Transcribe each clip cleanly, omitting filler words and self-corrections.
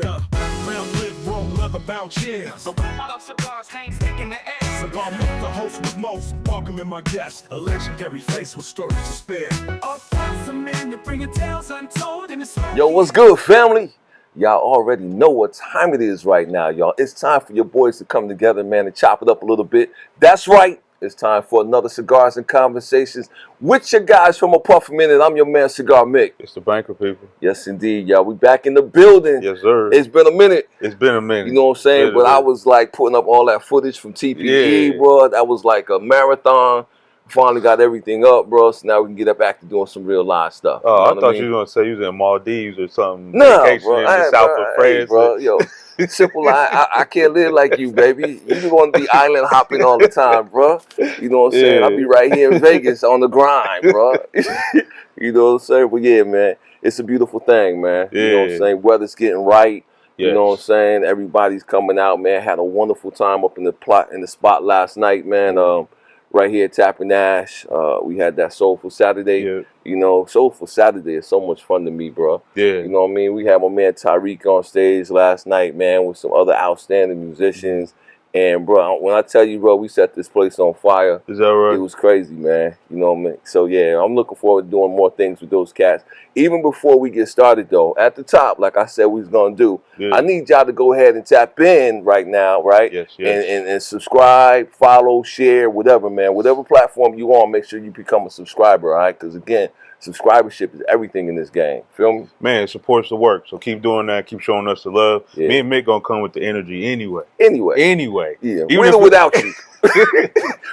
Yeah, round lip, roll, leather bound chair. So cigars hang stick in the air. Cigar Mick, the host with most, welcoming my guest. A legendary face with stories to spare. Apuffaminute, bringing tales untold in the Yo, what's good, family? Y'all already know what time it is right now, y'all. It's time for your boys to come together, man, and chop it up a little bit. That's right. It's time for another Cigars and Conversations with your guys from Apuffaminute. I'm your man, Cigar Mick. It's the banker, people. Yes, indeed, y'all. We back in the building. Yes, sir. It's been a minute. It's been a minute. You know what I'm saying? But I was like putting up all that footage from TPE, bro. That was like a marathon. Finally got everything up, bro. So now we can get back to doing some real live stuff. Oh, you know I thought you were gonna say you was in Maldives or something. No, vacation bro. in the south of France, bro. Yo, simple. I can't live like you, baby. You want to be island hopping all the time, bro. You know what I'm saying? I'll be right here in Vegas on the grind, bro. You know what I'm saying? But yeah, man, it's a beautiful thing, man. You know what I'm saying? Weather's getting right. Yes. You know what I'm saying? Everybody's coming out, man. Had a wonderful time up in the spot last night, man. Right here at Tap and Ash. We had that Soulful Saturday. Yeah. You know, Soulful Saturday is so much fun to me, bro. Yeah. You know what I mean? We had my man Tyreek on stage last night, man, with some other outstanding musicians. And, bro, when I tell you, bro, we set this place on fire. Is that right? It was crazy, man. You know what I mean? So, yeah, I'm looking forward to doing more things with those cats. Even before we get started, though, at the top, like I said we was going to do, I need y'all to go ahead and tap in right now, right? Yes, yes. And subscribe, follow, share, whatever, man. Whatever platform you on, make sure you become a subscriber, all right? Because, again, subscribership is everything in this game. Feel me? Man, it supports the work. So keep doing that. Keep showing us the love. Yeah. Me and Mick gonna come with the energy anyway. Anyway. Yeah. Even with or without you.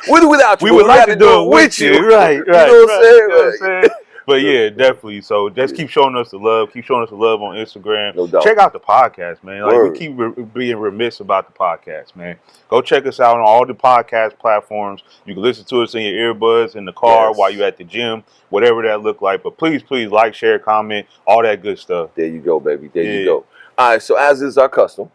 With or without you. We would like to do it with you. Right. You know what I'm saying? But yeah, definitely. So just keep showing us the love. Keep showing us the love on Instagram. No doubt. Check out the podcast, man. Like we keep being remiss about the podcast, man. Go check us out on all the podcast platforms. You can listen to us in your earbuds in the car while you're at the gym, whatever that look like. But please like, share, comment, all that good stuff. There you go, baby. There you go. All right. So as is our custom,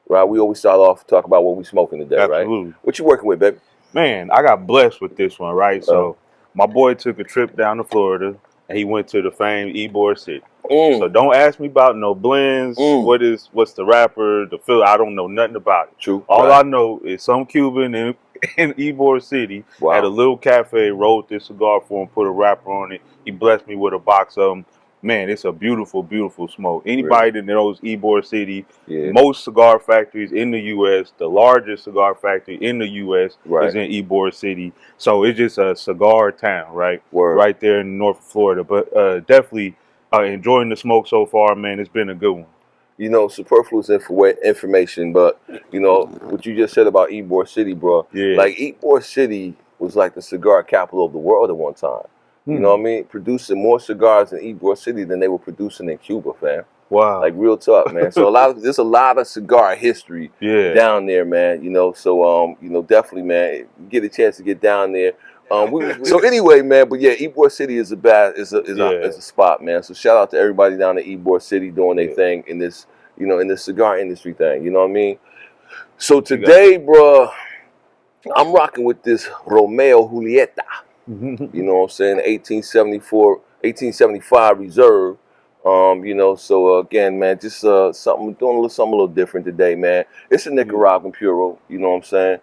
right? We always start off talk about what we smoking today, Absolutely. Right? What you working with, baby? Man, I got blessed with this one, right? So my boy took a trip down to Florida. And he went to the famed Ybor City. So don't ask me about no blends. What's the wrapper, the filler? I don't know nothing about it. True. All I know is some Cuban in Ybor City at a little cafe rolled this cigar for him, put a wrapper on it. He blessed me with a box of them. Man, it's a beautiful, beautiful smoke. Anybody that knows Ybor City, most cigar factories in the U.S., the largest cigar factory in the U.S. is in Ybor City. So it's just a cigar town, right? Right there in North Florida. But definitely enjoying the smoke so far, man. It's been a good one. You know, superfluous information, but, you know, what you just said about Ybor City, bro. Yeah. Like, Ybor City was like the cigar capital of the world at one time. You know what I mean? Producing more cigars in Ybor City than they were producing in Cuba, fam. Wow. Like, real talk, man. So there's a lot of cigar history down there, man. You know, so you know, definitely, man, get a chance to get down there. So anyway, man, but yeah, Ybor City is a spot, man. So shout out to everybody down in Ybor City doing their thing in this, you know, in this cigar industry thing. You know what I mean? So today, bro, I'm rocking with this Romeo Julieta. You know what I'm saying? 1875 reserve. You know, so again, man, just doing something a little different today, man. It's a Nicaraguan Puro, you know what I'm saying?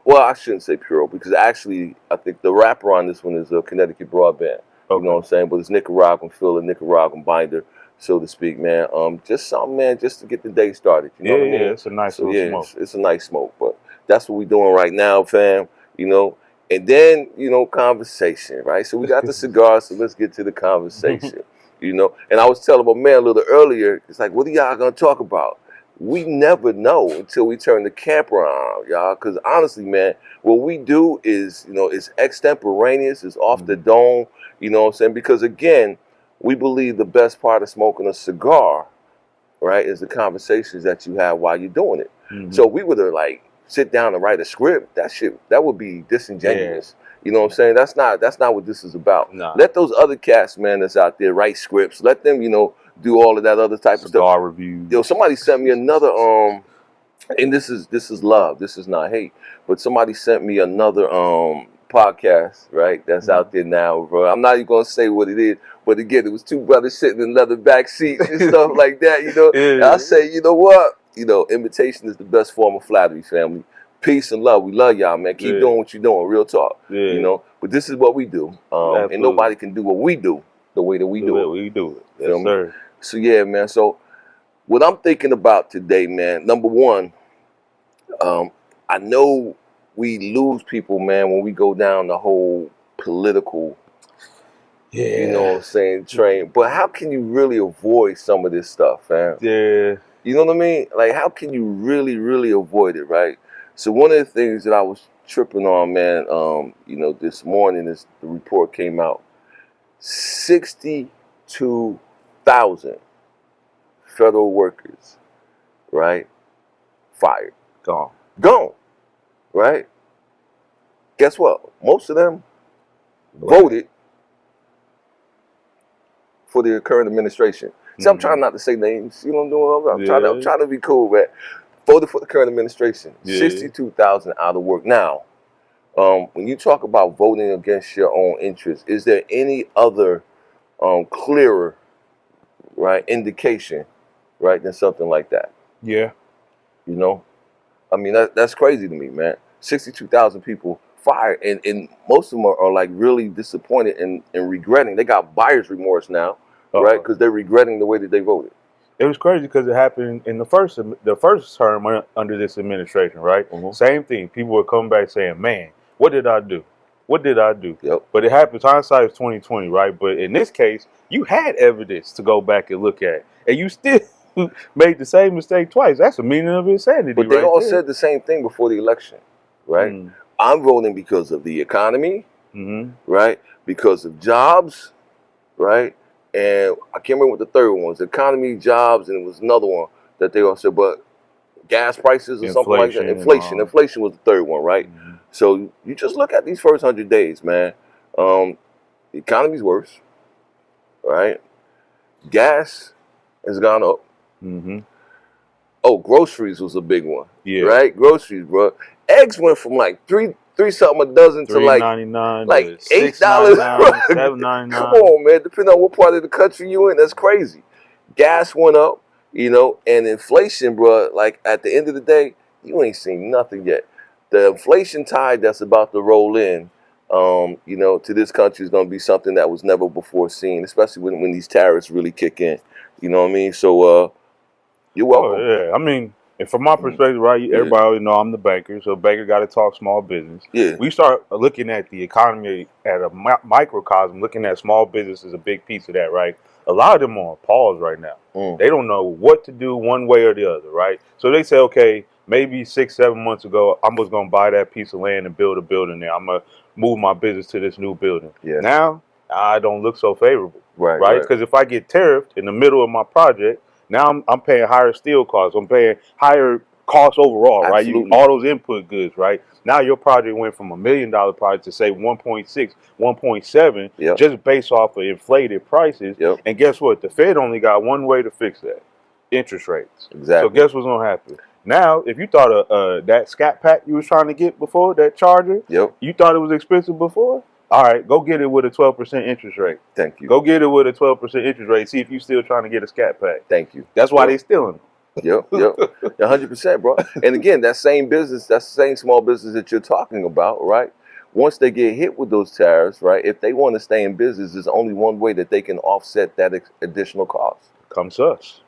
Well, I shouldn't say Puro because actually I think the wrapper on this one is a Connecticut Broadband. You know what I'm saying? But it's Nicaraguan filler, Nicaraguan binder, so to speak, man. Just something, man, just to get the day started. You know what I mean? Yeah, it's a nice little smoke. It's a nice smoke, but that's what we're doing right now, fam. You know. And then, you know, conversation, right? So we got the cigars, so let's get to the conversation, you know? And I was telling my man a little earlier, it's like, what are y'all going to talk about? We never know until we turn the camera on, y'all, because honestly, man, what we do is, you know, it's extemporaneous, it's off the dome, you know what I'm saying? Because, again, we believe the best part of smoking a cigar, right, is the conversations that you have while you're doing it. So we were like, sit down and write a script, that would be disingenuous. You know what I'm saying? That's not what this is about. Nah. Let those other cats, man, that's out there write scripts. Let them, you know, do all of that other type of stuff. Cigar reviews. Yo, somebody sent me another and this is love. This is not hate. But somebody sent me another podcast, right? That's out there now, bro. I'm not even gonna say what it is, But again, it was two brothers sitting in leather back seats and stuff like that, you know. Yeah. And I say, you know what? You know, imitation is the best form of flattery, family. Peace and love. We love y'all, man. Keep doing what you're doing. Real talk. Yeah. You know, but this is what we do. And nobody can do what we do the way that we do it. We do it. Feel Yes, me? sir. So yeah, man. So what I'm thinking about today, man, number one, I know we lose people, man, when we go down the whole political, you know what I'm saying, train. But how can you really avoid some of this stuff, fam? Yeah. You know what I mean? Like, how can you really, really avoid it, right? So one of the things that I was tripping on, man, you know, this morning, the report came out, 62,000 federal workers, right, fired. Gone, right? Guess what? Most of them voted for the current administration. See, I'm trying not to say names. You know what I'm doing? I'm trying to be cool, man. Voted for the current administration. 62,000 out of work. Now, when you talk about voting against your own interests, is there any other clearer, right, indication, right, than something like that? Yeah. You know? I mean, that's crazy to me, man. 62,000 people fired, and most of them are like really disappointed and regretting. They got buyer's remorse now, right? Because they're regretting the way that they voted. It was crazy because it happened in the first term under this administration, right? Same thing. People would come back saying, "Man, what did I do? What did I do?" Yep. But it happens. Hindsight is 2020, right? But in this case, you had evidence to go back and look at, and you still made the same mistake twice. That's the meaning of insanity. But they all said the same thing before the election, right? I'm voting because of the economy, right? Because of jobs, right? And I can't remember what the third one was. Economy, jobs, and it was another one that they all said, but gas prices or something like that. Inflation. Inflation was the third one, right? So you just look at these first 100 days, man. The economy's worse, right? Gas has gone up. Oh, groceries was a big one. Yeah. Right? Groceries, bro. Eggs went from like three something a dozen to like $3.99, like $8, $7.99. Come on, man. Depending on what part of the country you in, that's crazy. Gas went up, you know, and inflation, bro. Like at the end of the day, you ain't seen nothing yet. The inflation tide that's about to roll in, you know, to this country is going to be something that was never before seen, especially when these tariffs really kick in. You know what I mean? So, you're welcome. Oh, yeah. I mean, and from my perspective, right, everybody already know I'm the banker, so banker got to talk small business. Yeah. We start looking at the economy at a microcosm, looking at small business as a big piece of that, right? A lot of them are on pause right now. They don't know what to do one way or the other, right? So they say, okay, maybe 6-7 months ago, I was going to buy that piece of land and build a building there. I'm going to move my business to this new building. Yeah. Now, I don't look so favorable, right? Because if I get tariffed in the middle of my project, now I'm paying higher steel costs. I'm paying higher costs overall, right? All those input goods, right? Now your project went from $1 million project to say 1.6, 1.7, just based off of inflated prices. And guess what? The Fed only got one way to fix that: interest rates. Exactly. So guess what's gonna happen? Now, if you thought that scat pack you was trying to get before, that charger, you thought it was expensive before. All right, go get it with a 12% interest rate. Thank you. Go get it with a 12% interest rate. See if you still trying to get a scat pack. Thank you. That's why they stealing them. Yep. 100%, bro. And again, that same business, that's the same small business that you're talking about, right? Once they get hit with those tariffs, right, if they want to stay in business, there's only one way that they can offset that additional cost. Comes to us.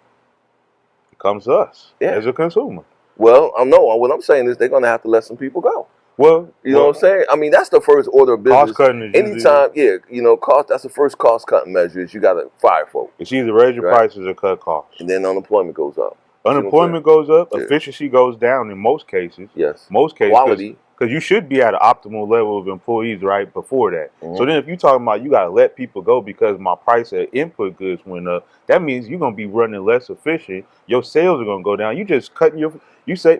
It comes to us as a consumer. Well, I know. What I'm saying is they're going to have to let some people go. Well, you know what I'm saying? I mean, that's the first order of business. Cost cutting is anytime, you know, that's the first cost cutting measure is you got to fire folks. It's either raise your prices or cut costs. And then unemployment goes up. Unemployment goes up, efficiency goes down in most cases. Most cases. Quality. Because you should be at an optimal level of employees right before that. So then if you're talking about you got to let people go because my price of input goods went up, that means you're going to be running less efficient. Your sales are going to go down. You just cutting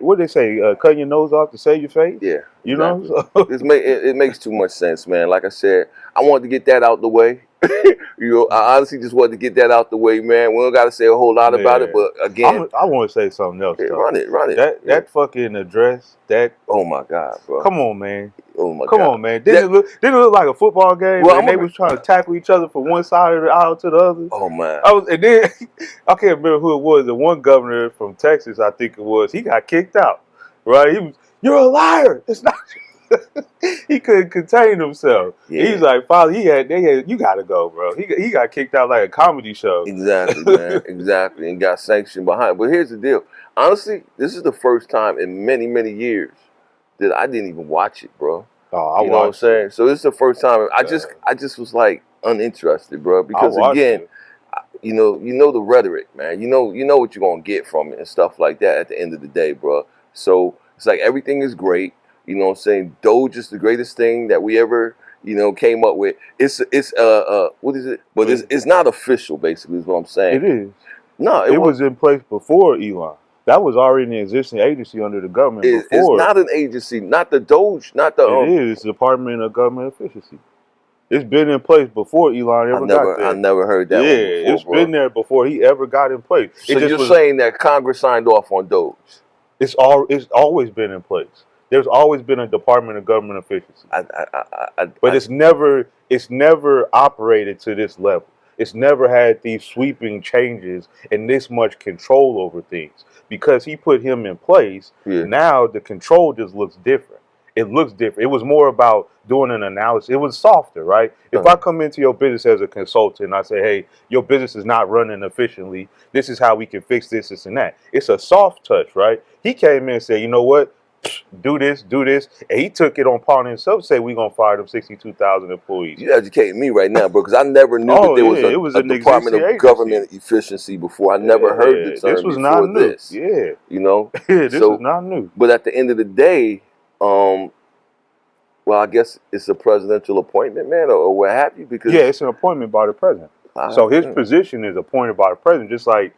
what they say, cutting your nose off to save your face? Yeah. You know? So. It makes too much sense, man. Like I said, I wanted to get that out the way. You know, I honestly just wanted to get that out the way, man. We don't got to say a whole lot about it, but again, I want to say something else. Run it. That fucking address. Oh my God, bro. Come on, man. Oh my Come God. on, man. Didn't it look like a football game Well, and they was trying to tackle each other from one side of the aisle to the other? Oh man. And then I can't remember who it was. The one governor from Texas, I think it was, he got kicked out. Right? He was, you're a liar. It's not he couldn't contain himself. Yeah. He's like, Father, you gotta go, bro. He got kicked out like a comedy show. Exactly, man. Exactly. And got sanctioned behind. But here's the deal. Honestly, this is the first time in many, many years that I didn't even watch it, bro. Oh, you know what I'm saying? So this is the first time I just was like uninterested, bro. Because again, you know the rhetoric, man. You know what you're gonna get from it and stuff like that at the end of the day, bro. So it's like everything is great. You know what I'm saying? Doge is the greatest thing that we ever, came up with. It's what is it? But it's not official, basically, is what I'm saying. It is. No, it was in place before Elon. That was already an existing agency under the government before. It's not an agency, not the Doge, not the. It is. It's the Department of Government Efficiency. It's been in place before Elon ever got there. I never heard that. Yeah, it's been there before he ever got in place. So you're saying that Congress signed off on Doge? It's always been in place. There's always been a Department of Government Efficiency, but it's never operated to this level. It's never had these sweeping changes and this much control over things. Because he put him in place, now the control just looks different. It looks different. It was more about doing an analysis. It was softer, right? If I come into your business as a consultant and I say, hey, your business is not running efficiently, this is how we can fix this and that. It's a soft touch, right? He came in and said, you know what? Do this, and he took it on upon himself. Say we're gonna fire them 62,000 employees. You educating me right now, bro, because I never knew that there was a Department of Government Efficiency before. I never heard the term. This was not new. This was not new. But at the end of the day, well, I guess it's a presidential appointment, man, or what have you? Because it's an appointment by the president. So his position is appointed by the president, just like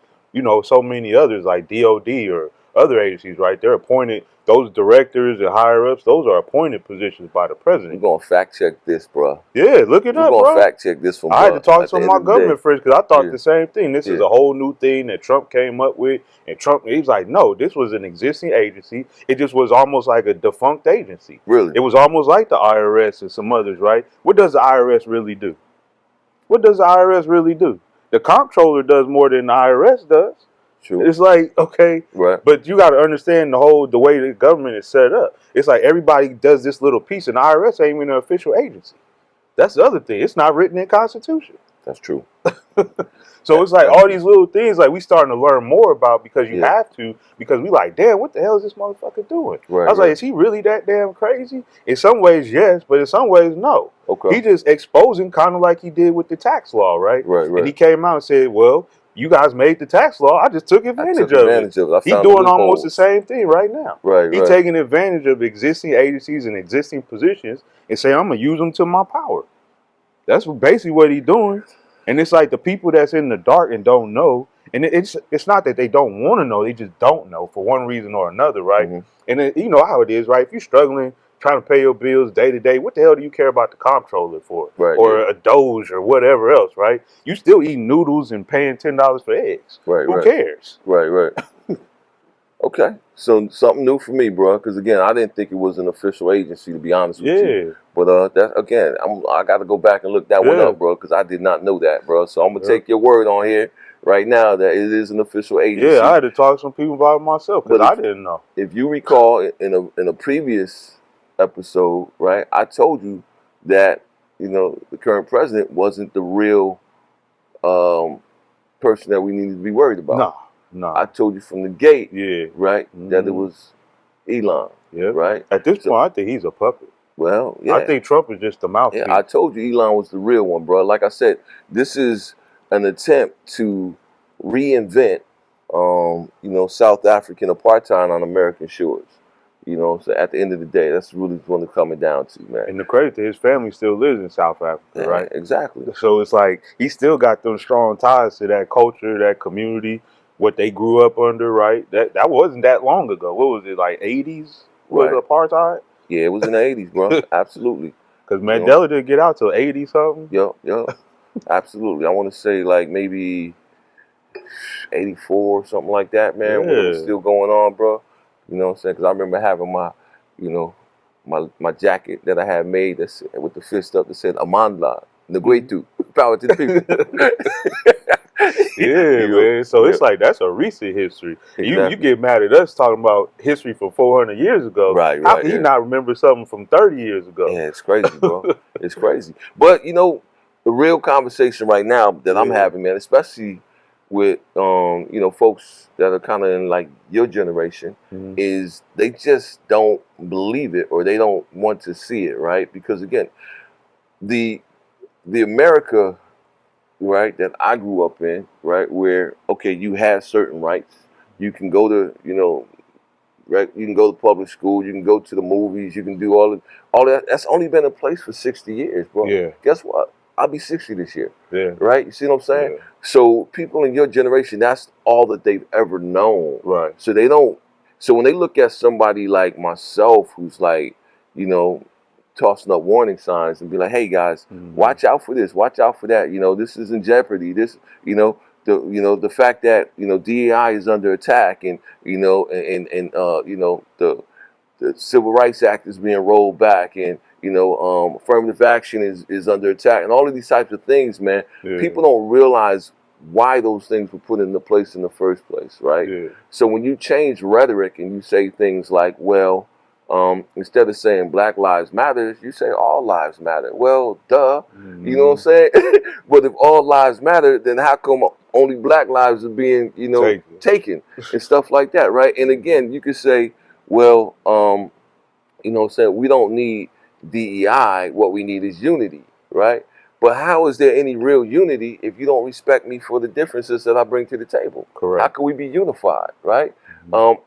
so many others, like DOD or other agencies, right? They're appointed. Those directors and higher ups, those are appointed positions by the president. We're gonna fact check this, bro. Yeah, look it up, bro. We're gonna fact check this from. I had to talk to some of my government friends because I thought the same thing. This is a whole new thing that Trump came up with, and he was like, "No, this was an existing agency. It just was almost like a defunct agency. Really, it was almost like the IRS and some others, right? What does the IRS really do? What does the IRS really do? The comptroller does more than the IRS does." True. It's like, okay, right. But you got to understand the way the government is set up. It's like everybody does this little piece, and the IRS ain't even an official agency. That's the other thing. It's not written in the Constitution. That's true. So it's like all these little things like we starting to learn more about because you have to, because we like, damn, what the hell is this motherfucker doing? Right, I was like, is he really that damn crazy? In some ways, yes, but in some ways, no. Okay. He just exposing kind of like he did with the tax law, right? Right. And he came out and said, well, you guys made the tax law. I just took advantage of it. He's doing almost the same thing right now. Right. He's taking advantage of existing agencies and existing positions and saying, I'm going to use them to my power. That's basically what he's doing. And it's like the people that's in the dark and don't know, and it's not that they don't want to know, they just don't know for one reason or another, right? Mm-hmm. And you know how it is, right? If you're struggling, trying to pay your bills day to day, what the hell do you care about the comptroller for? Right, or a Doge or whatever else, right? You still eating noodles and paying $10 for eggs. Right. Who cares? Right. Okay. So something new for me, bro, because again, I didn't think it was an official agency, to be honest with you. But that again, I got to go back and look that one up, bro, because I did not know that, bro. So I'm gonna take your word on here right now that it is an official agency. Yeah, I had to talk to some people about it myself because I didn't know. If you recall, in a previous episode, right, I told you that the current president wasn't the real person that we needed to be worried about. No. I told you from the gate, right, that it was Elon. Yeah. Right. At this point, I think he's a puppet. Well, yeah. I think Trump is just the mouthpiece. Yeah, I told you Elon was the real one, bro. Like I said, this is an attempt to reinvent, South African apartheid on American shores. So at the end of the day, that's really what it's coming down to, man. And the credit to his family still lives in South Africa, right? Exactly. So it's like he still got them strong ties to that culture, that community, what they grew up under, right? That wasn't that long ago. What was it, like 80s? Was apartheid? Yeah, it was in the 80s, bro. Absolutely. Because Mandela didn't get out till 80 something. Yep. Absolutely. I want to say like maybe 84 or something like that, man. When it was still going on, bro. You know what I'm saying? Because I remember having my, my jacket that I had made that's with the fist up that said Amandla, Negretu, power to the people. Yeah, You man. So know, it's like that's a recent history. You exactly. get mad at us talking about history from 400 years ago. Right, How right, can he yeah. not remember something from 30 years ago? Yeah, it's crazy, bro. It's crazy. But the real conversation right now that I'm Yeah. having, man, especially with folks that are kind of in like your generation, Mhm. is they just don't believe it or they don't want to see it, right? Because again, the the America, right, that I grew up in, right, where okay, you have certain rights. You can go to, right, you can go to public school, you can go to the movies, you can do all that. That's only been in place for 60 years, bro. Yeah. Guess what? I'll be 60 this year. Yeah. Right? You see what I'm saying? Yeah. So people in your generation, that's all that they've ever known. Right. So they don't so when they look at somebody like myself who's like, you know, tossing up warning signs and be like, hey guys, Mhm. watch out for this, watch out for that, this is in jeopardy. This, the fact that, DEI is under attack and, the Civil Rights Act is being rolled back, and affirmative action is under attack, and all of these types of things, man. Yeah. People don't realize why those things were put into place in the first place, right? Yeah. So when you change rhetoric and you say things like, well, instead of saying Black Lives Matter, you say all lives matter. Well, duh, you know what I'm saying? But if all lives matter, then how come only Black lives are being, taken and stuff like that, right? And again, you could say, well, what I'm saying, we don't need DEI. What we need is unity, right? But how is there any real unity if you don't respect me for the differences that I bring to the table? Correct. How can we be unified, right?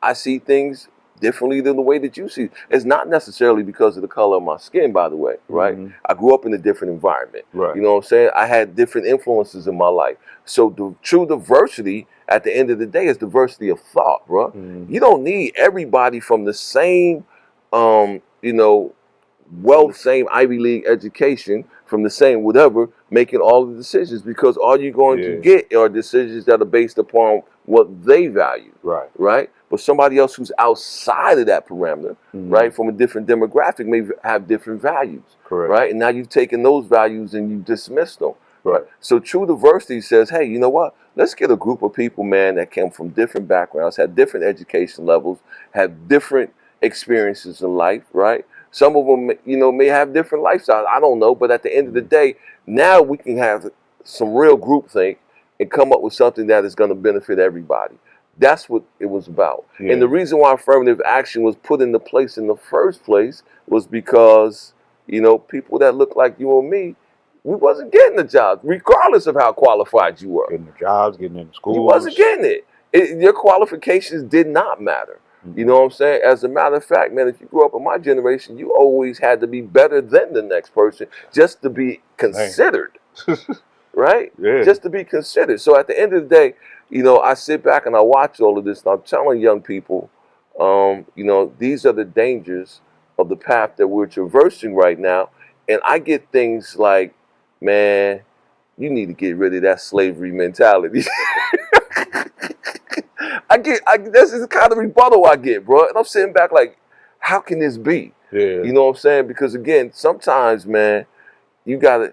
I see things differently than the way that you see. It's not necessarily because of the color of my skin, by the way, right? I grew up in a different environment. Right. You know what I'm saying? I had different influences in my life. So the true diversity at the end of the day is diversity of thought, bro. You don't need everybody from the same wealth, same Ivy League education, from the same whatever, making all the decisions, because all you're going to get are decisions that are based upon what they value. Right. Right. But somebody else who's outside of that parameter, right, from a different demographic may have different values. Correct. Right. And now you've taken those values and you dismissed them. Right. So true diversity says, hey, you know what? Let's get a group of people, man, that came from different backgrounds, had different education levels, have different experiences in life, right? Some of them, may have different lifestyles. I don't know, but at the end of the day, now we can have some real groupthink and come up with something that is going to benefit everybody. That's what it was about. Yeah. And the reason why affirmative action was put into place in the first place was because, people that look like you and me, we wasn't getting the job, regardless of how qualified you were. Getting the jobs, getting into school. You wasn't getting it. Your qualifications did not matter. You know what I'm saying? As a matter of fact, man, if you grew up in my generation, you always had to be better than the next person just to be considered. Right? Yeah. Just to be considered. So at the end of the day, I sit back and I watch all of this, and I'm telling young people, these are the dangers of the path that we're traversing right now. And I get things like, man, you need to get rid of that slavery mentality. This is the kind of rebuttal I get, bro. And I'm sitting back like, how can this be? Yeah. You know what I'm saying? Because again, sometimes, man, you gotta,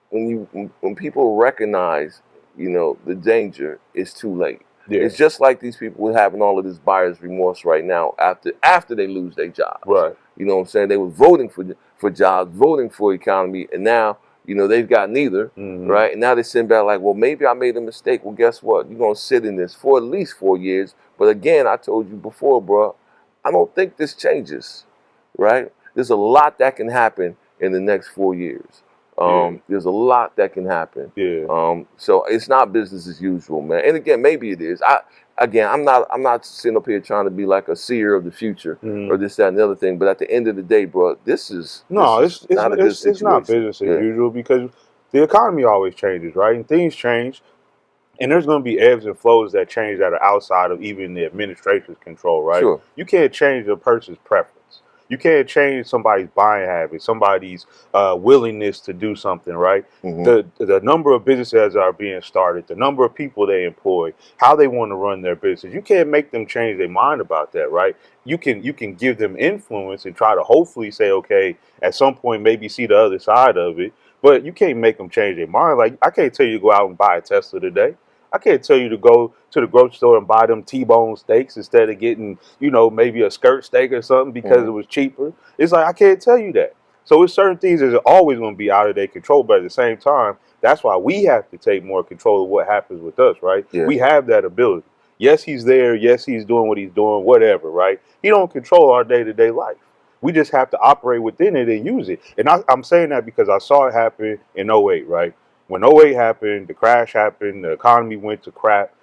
when people recognize, the danger, it's too late. Yeah. It's just like these people were having all of this buyer's remorse right now after they lose their jobs. Right. You know what I'm saying? They were voting for jobs, voting for economy, and now, they've got neither, right? And now they're sitting back like, well, maybe I made a mistake. Well, guess what? You're going to sit in this for at least 4 years. But again, I told you before, bro, I don't think this changes, right? There's a lot that can happen in the next 4 years. There's a lot that can happen. Yeah. So it's not business as usual, man. And again, maybe it is. I'm not sitting up here trying to be like a seer of the future or this, that, and the other thing. But at the end of the day, bro, it's not a good situation. It's not business as usual, because the economy always changes, right? And things change, and there's going to be ebbs and flows that change that are outside of even the administration's control, right? Sure. You can't change a person's preference. You can't change somebody's buying habits, somebody's willingness to do something, right? The number of businesses that are being started, the number of people they employ, how they want to run their business. You can't make them change their mind about that, right? You can give them influence and try to hopefully say, okay, at some point maybe see the other side of it, but you can't make them change their mind. Like, I can't tell you to go out and buy a Tesla today. I can't tell you to go to the grocery store and buy them T-bone steaks instead of getting, maybe a skirt steak or something because it was cheaper. It's like, I can't tell you that. So it's certain things that are always going to be out of their control, but at the same time, that's why we have to take more control of what happens with us, right? Yeah. We have that ability. Yes, he's there. Yes, he's doing what he's doing, whatever, right? He don't control our day-to-day life. We just have to operate within it and use it. And I'm saying that because I saw it happen in '08, right? When '08 happened, the crash happened, the economy went to crap,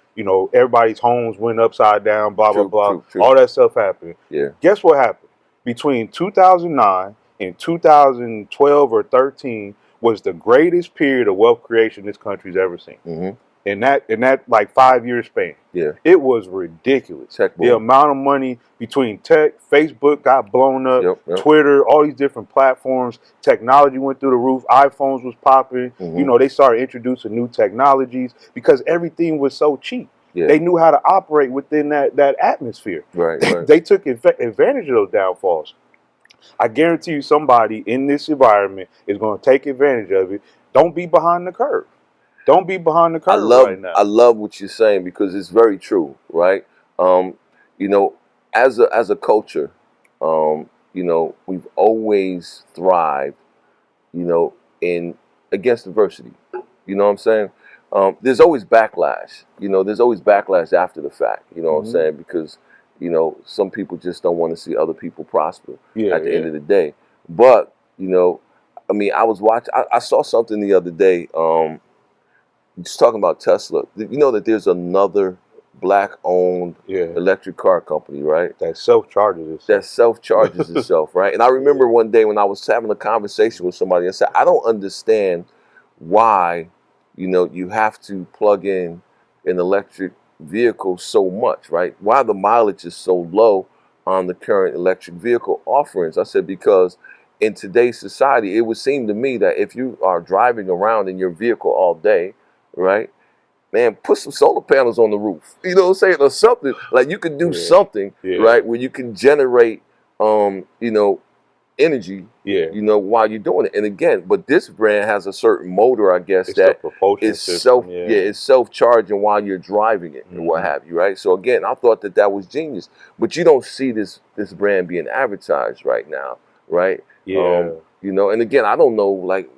everybody's homes went upside down, blah, blah, blah. True. All that stuff happened. Yeah. Guess what happened? Between 2009 and 2012 or 13 was the greatest period of wealth creation this country's ever seen. In that like 5-year span. Yeah. It was ridiculous. Tech boom. The amount of money between tech, Facebook got blown up, Yep. Twitter, all these different platforms, technology went through the roof, iPhones was popping, they started introducing new technologies because everything was so cheap. Yeah. They knew how to operate within that atmosphere. Right. They took advantage of those downfalls. I guarantee you somebody in this environment is going to take advantage of it. Don't be behind the curve. Don't be behind the curve right now. I love what you're saying because it's very true, right? As a culture, we've always thrived, in against adversity. You know what I'm saying? There's always backlash. There's always backlash after the fact. You know what I'm saying? Because some people just don't want to see other people prosper at the end of the day. But I was watching. I saw something the other day. Just talking about Tesla, you know that there's another black-owned electric car company, right? That self-charges itself. That self-charges itself, right? And I remember one day when I was having a conversation with somebody, I said, I don't understand why, you have to plug in an electric vehicle so much, right? Why the mileage is so low on the current electric vehicle offerings. I said, because in today's society, it would seem to me that if you are driving around in your vehicle all day, right, man, put some solar panels on the roof. You know what I'm saying? Or something. Like you can do something, right, where you can generate, energy, while you're doing it. And again, but this brand has a certain motor, I guess, that is it's self-charging while you're driving it and what have you, right? So again, I thought that was genius. But you don't see this brand being advertised right now, right? Yeah. And again, I don't know, like,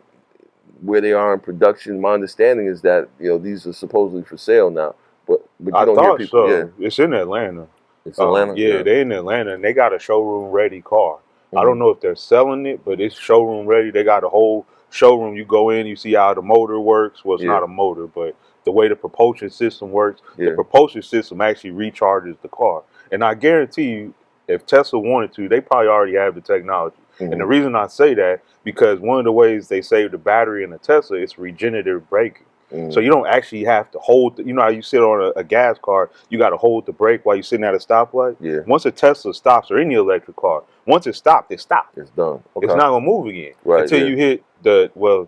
where they are in production. My understanding is that these are supposedly for sale now, but you I don't thought hear people. so. Yeah, It's in Atlanta. it's Atlanta. Yeah, they're in Atlanta and they got a showroom ready car. I don't know if they're selling it, but it's showroom ready. They got a whole showroom. You go in, you see how the motor works. Well, it's not a motor, but the way the propulsion system works. The propulsion system actually recharges the car. And I guarantee you, if Tesla wanted to, they probably already have the technology. And the reason I say that, because one of the ways they save the battery in a Tesla is regenerative braking. So you don't actually have to hold, how you sit on a gas car, you got to hold the brake while you're sitting at a stoplight. Yeah. Once a Tesla stops, or any electric car, once it stops, it stops. It's done. Okay. It's not going to move again until you hit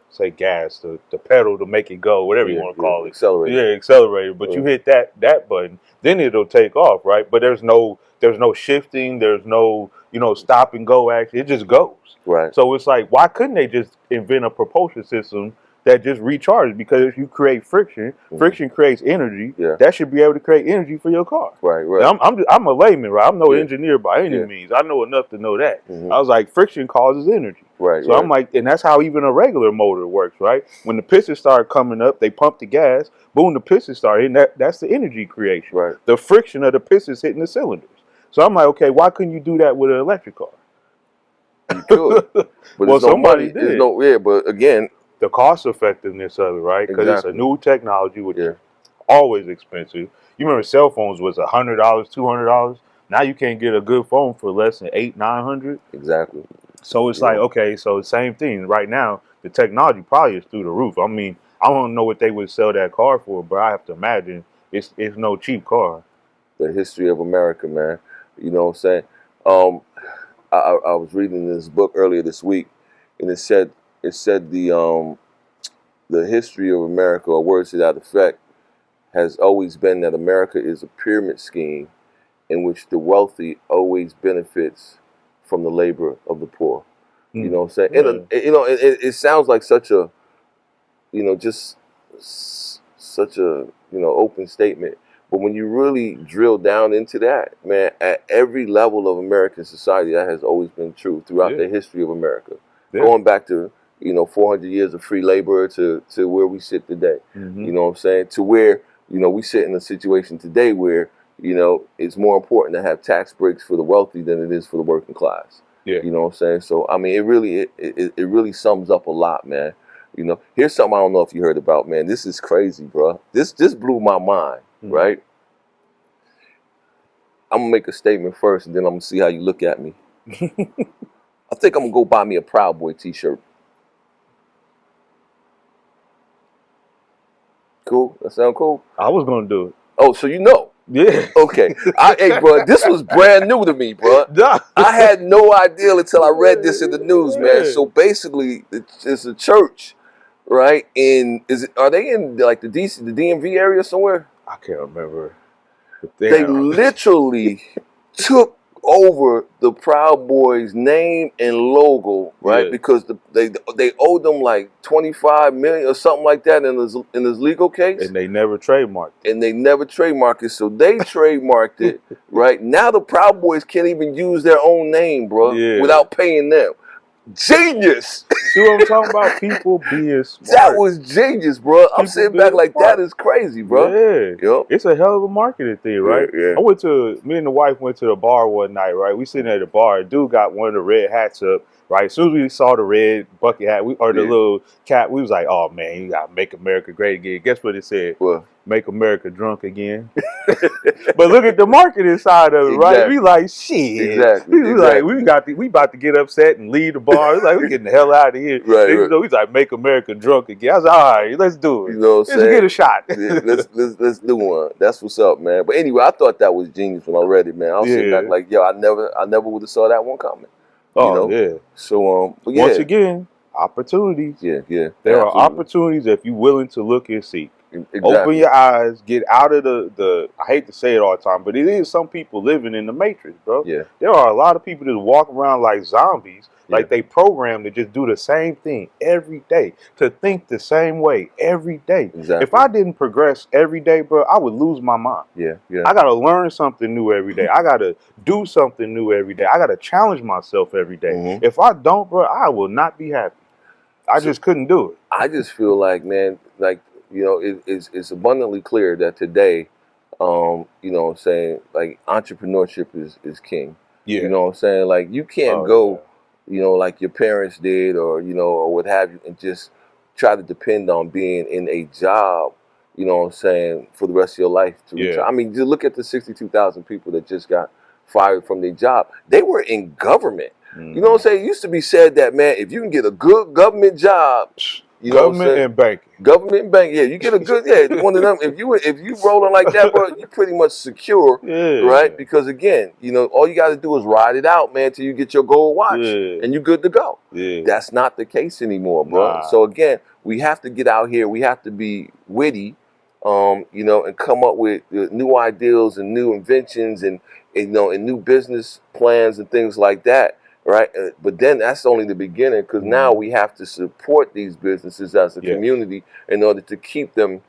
say gas, the pedal to make it go, whatever you want to call it. Accelerator. Yeah, accelerator. But you hit that button, then it'll take off, right? But there's no shifting, there's no, stop and go action. It just goes. Right. So it's like, why couldn't they just invent a propulsion system that just recharges? Because if you create friction, friction creates energy. Yeah. That should be able to create energy for your car. Right. I'm a layman, right? I'm no engineer by any means. I know enough to know that. I was like, friction causes energy. Right. So I'm like, and that's how even a regular motor works, right? When the pistons start coming up, they pump the gas, boom, the pistons start hitting. That's the energy creation. Right. The friction of the pistons hitting the cylinders. So I'm like, okay, why couldn't you do that with an electric car? You could. But well, somebody did. But again, the cost effectiveness of it, right? Because it's a new technology, which is always expensive. You remember cell phones was $100, $200. Now you can't get a good phone for less than $800-900. Exactly. So it's like, okay, so the same thing. Right now, the technology probably is through the roof. I mean, I don't know what they would sell that car for, but I have to imagine it's no cheap car. The history of America, man. You know what I'm saying? I was reading this book earlier this week, and it said the history of America, or words to that effect, has always been that America is a pyramid scheme in which the wealthy always benefits from the labor of the poor. You know what I'm saying? Yeah. You know, it sounds like such a, you know, just such a, you know, open statement. But when you really drill down into that, man, at every level of American society, that has always been true throughout the history of America. Going back to, you know, 400 years of free labor to where we sit today. You know what I'm saying? To where, you know, we sit in a situation today where, you know, it's more important to have tax breaks for the wealthy than it is for the working class. You know what I'm saying? So, I mean, it really sums up a lot, man. You know, here's something I don't know if you heard about, man. This is crazy, bro. This blew my mind, right? I'm going to make a statement first, and then I'm going to see how you look at me. I think I'm going to go buy me a Proud Boy t-shirt. Cool? That sound cool? I was going to do it. Oh, so you know. Yeah. Okay. Hey, bro, this was brand new to me, bro. I had no idea until I read this in the news, man. So basically, it's a church, right? Are they in like the DMV area somewhere? I can't remember. They literally took over the Proud Boys name and logo, right? Because they owed them like $25 million or something like that in this legal case. And they never trademarked it. So they trademarked it, right? Now the Proud Boys can't even use their own name, bro, without paying them. Genius! See what I'm talking about? People being smart. That was genius, bro. I'm sitting back like, that is crazy, bro. Yeah. It's a hell of a marketing thing, right? Yeah. Me and the wife went to the bar one night, right? We sitting at the bar. A dude got one of the red hats up, right? As soon as we saw the red bucket hat, or the little cap, we was like, oh, man, you got to make America great again. Guess what it said? What? Make America drunk again. But look at the marketing side of it, right? We like, shit. We about to get upset and leave the bar. It's like, we getting the hell out of here. So he's like, make America drunk again. I was like, all right, let's do it. You know what I'm saying? Let's get a shot. let's do one. That's what's up, man. But anyway, I thought that was genius when I read it, man. I was sitting back like, yo, I never would have saw that one coming. Oh, you know? So but once again, opportunities. There are opportunities if you're willing to look and seek. Open your eyes, get out of the I hate to say it all the time, but it is some people living in the matrix, bro. There are a lot of people that walk around like zombies, like they programmed to just do the same thing every day, to think the same way every day. If I didn't progress every day, bro, I would lose my mind. I gotta learn something new every day. I gotta do something new every day. I gotta challenge myself every day. If I don't, bro, I will not be happy. I just couldn't do it. I just feel like, man, like, you know, it's abundantly clear that today, you know what I'm saying, like entrepreneurship is king. You know what I'm saying? Like you can't go, you know, like your parents did or, you know, or what have you, and just try to depend on being in a job, you know what I'm saying, for the rest of your life to retire. I mean, just look at the 62,000 people that just got fired from their job. They were in government. You know what I'm saying? It used to be said that, man, if you can get a good government job, you know government and banking. Government and bank, you get a good, one of them. If you rolling like that, bro, you pretty much secure, right? Because again, you know, all you got to do is ride it out, man, till you get your gold watch, and you're good to go. That's not the case anymore, bro. So again, we have to get out here. We have to be witty, you know, and come up with new ideals and new inventions and you know, and new business plans and things like that. Right, but then that's only the beginning, because now we have to support these businesses as a community in order to keep them